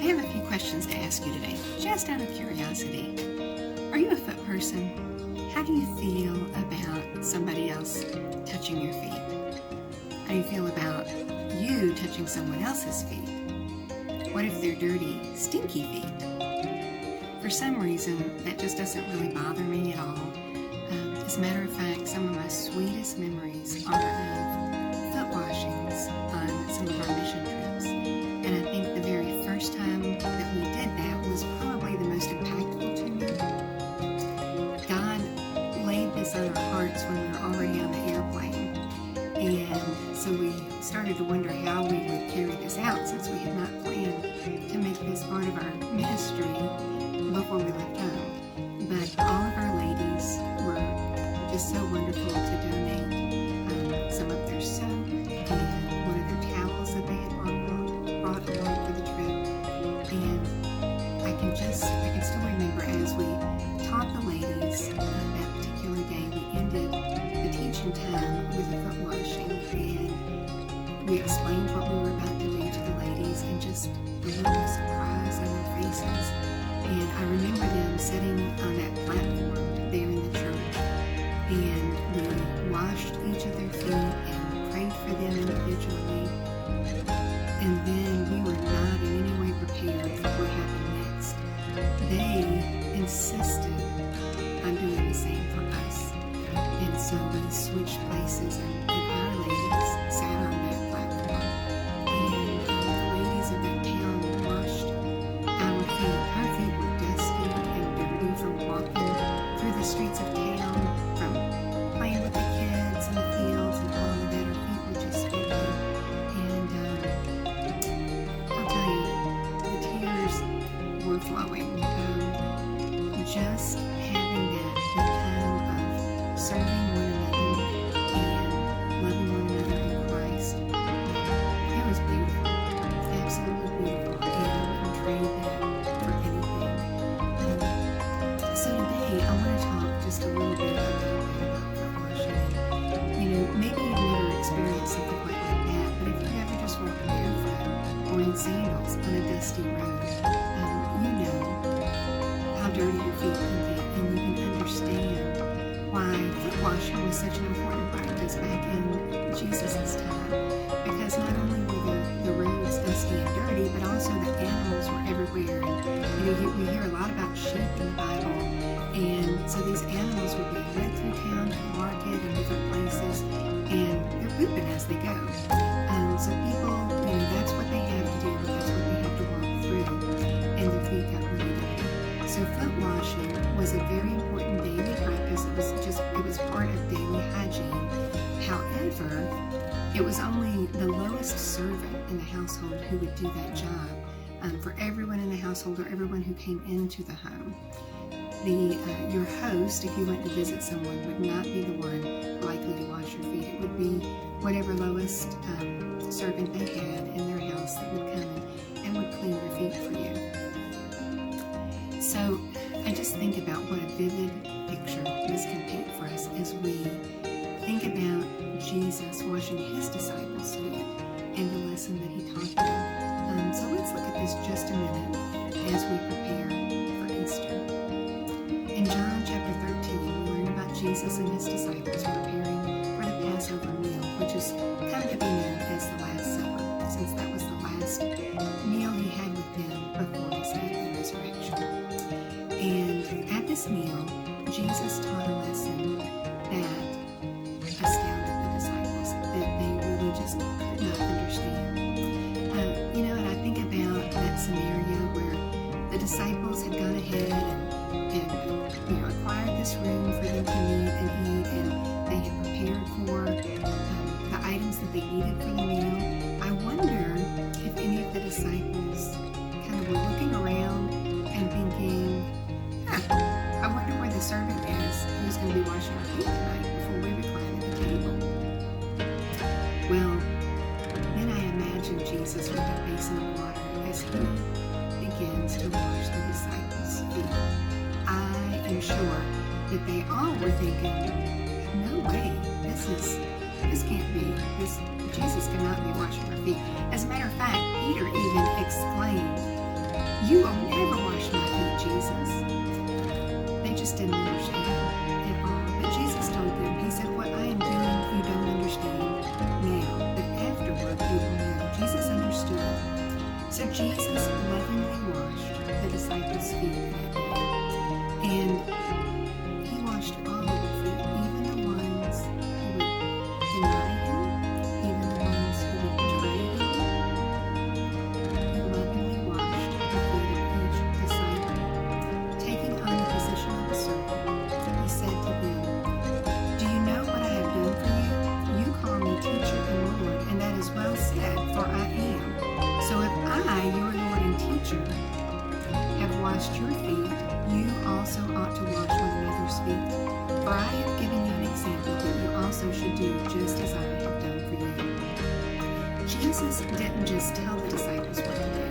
I have a few questions to ask you today, just out of curiosity. Are you a foot person? How do you feel about somebody else touching your feet? How do you feel about you touching someone else's feet? What if they're dirty, stinky feet? For some reason, that just doesn't really bother me at all. As a matter of fact, some of my sweetest memories are of foot washings on some of our mission trips. And I think the very first time that we did that was probably the most impactful to me. God laid this on our hearts when we were already on the airplane. And so we started to wonder how we would carry this out, since we had not planned to make this part of our ministry before we left home. But all of our ladies were just so wonderful to donate some of their soap and one of their towels that they had brought along for the trip. And I can still remember as we taught the ladies that particular day, we ended the teaching time with a foot washing, and we explained what we were about to do to the ladies, and just the look of surprise on their faces. And I remember them sitting on that platform there in the church, and we washed each of their feet and prayed for them individually. And then we were not in any way prepared for what happened next. They insisted on doing the same for us. And so we switched places, and our ladies sat on that platform. And the ladies of that town washed our feet. Our feet were dusty and dirty from walking through the streets of town, from playing with the kids in the fields and all of that. Our feet were just filthy. And I'll tell you, the tears were flowing. Just having that time of serving one another and loving one another in Christ, it was beautiful, absolutely beautiful, and I wouldn't trade that for anything. So today I want to talk just a little bit about foot washing. Maybe you've never experienced something quite like that, but if you ever just walked barefoot or in sandals on a dusty road, you know how dirty your feet can get, and you can understand why foot washing was such an important practice back in Jesus' time. Because not only were the roads dusty and dirty, but also the animals were everywhere. And we hear a lot about sheep in the Bible, and so these animals would be led through town to the market and different places, and they're pooping as they go. So people, that's what they have to do, that's what they have to walk through, and their feet got really dirty. So foot washing was a very important daily practice. It was part of daily hygiene. However, it was only the lowest servant in the household who would do that job. For everyone in the household, or everyone who came into the home, your host, if you went to visit someone, would not be the one likely to wash your feet. It would be whatever lowest servant they had in their house that would come and would clean your feet for you. So I just think about what a vivid picture this can paint for us as we think about Jesus washing his disciples' feet and the lesson that he taught them. So let's look at this just a minute as we prepare for Easter. In John chapter 13, we learn about Jesus and his disciples preparing for the Passover meal, which has come to be known as the Last Supper, since that was the last meal he had with them before his death and resurrection. And at this meal, Jesus taught a lesson that astounded the disciples, that they really just could not understand. And I think about that scenario where the disciples had gone ahead and acquired this room for them to meet and eat, and they had prepared for the items that they needed for the meal. I wonder if any of the disciples kind of were looking around and thinking, I wonder where the servant is who's going to be washing our feet tonight before we recline at the table. Well, then I imagine Jesus with a basin of water as he begins to wash the disciples' feet. I am sure that they all were thinking, no way, this can't be, Jesus cannot be washing our feet. As a matter of fact, Peter even exclaimed, You will never wash my feet, Jesus. They just didn't understand at all. But Jesus told them, he said, what I am doing you don't understand now, but afterward you will know. Jesus understood. So Jesus lovingly washed the disciples' feet that day. And he washed all of their feet, even the ones who would deny him, even the ones who would betray him. He lovingly washed the feet of each disciple. Taking on the position of a servant, he said to them, do you know what I have done for you? You call me teacher and Lord, and that is well said, for I am. So if I, your Lord and teacher, have washed your feet, you also ought to wash one another's feet. For I have given you an example that you also should do just as I have done for you. Jesus didn't just tell the disciples what to do.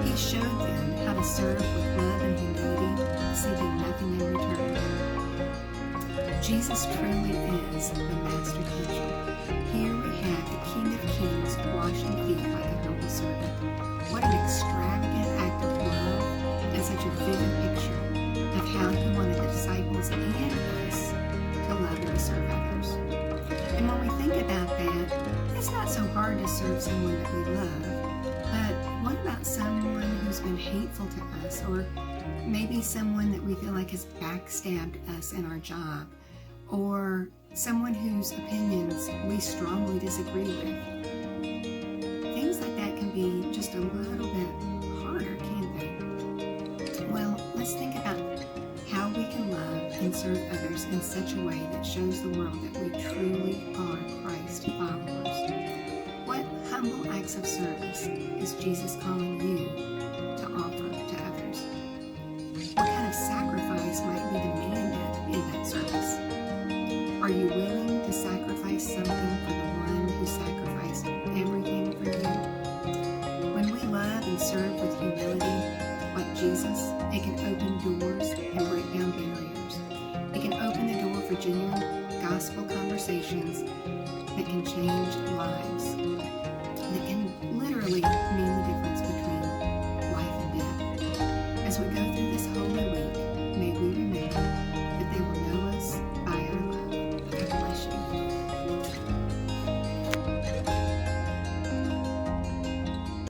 He showed them how to serve with love and humility, seeking nothing in return. Jesus truly is the master teacher. Here we have the King of Kings washing feet like a humble servant. What an extravagant act of love, and such a vivid picture of how he wanted the disciples and us to love and to serve others. And when we think about that, it's not so hard to serve someone that we love, but what about someone who's been hateful to us, or maybe someone that we feel like has backstabbed us in our job, or someone whose opinions we strongly disagree with? Things like that can be just a little bit harder, can't they? Well, let's think about how we can love and serve others in such a way that shows the world that we truly are Christ followers. What humble acts of service is Jesus calling you to offer to others? What kind of sacrifice might be demanded in that service? Are you willing to sacrifice something for the one who sacrificed everything for you? When we love and serve with humility, like Jesus, it can open doors and break down barriers. It can open the door for genuine gospel conversations that can change lives, that can literally mean the difference between life and death. As we go through this